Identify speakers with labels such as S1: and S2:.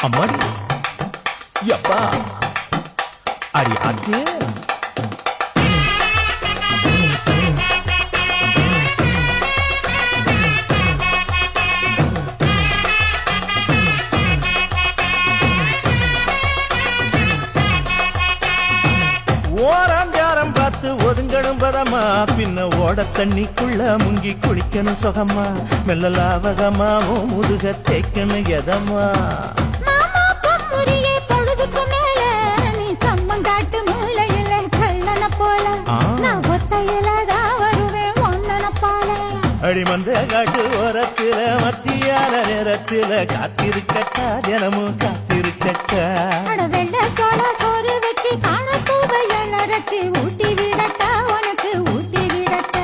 S1: அம்மாடி யப்பா அடி அத்தே ஓராஞ்சாரம் பார்த்து ஒதுங்கணும் பதமா பின்ன ஓட தண்ணிக்குள்ள முங்கி குளிக்கணும் சுகமா மெல்ல லாவகமாவும் முதுக தேய்க்கணும் எதமா அடிமந்த காட்டு ஓரத்தில மத்தியான நேரத்தில காத்திருக்கட்டா தினமும் காத்திருக்கட்டா
S2: வெள்ள சோள சோறு வச்சு காண பூவையல் அரைச்சி ஊட்டி விடட்டா உனக்கு ஊட்டி விடட்டா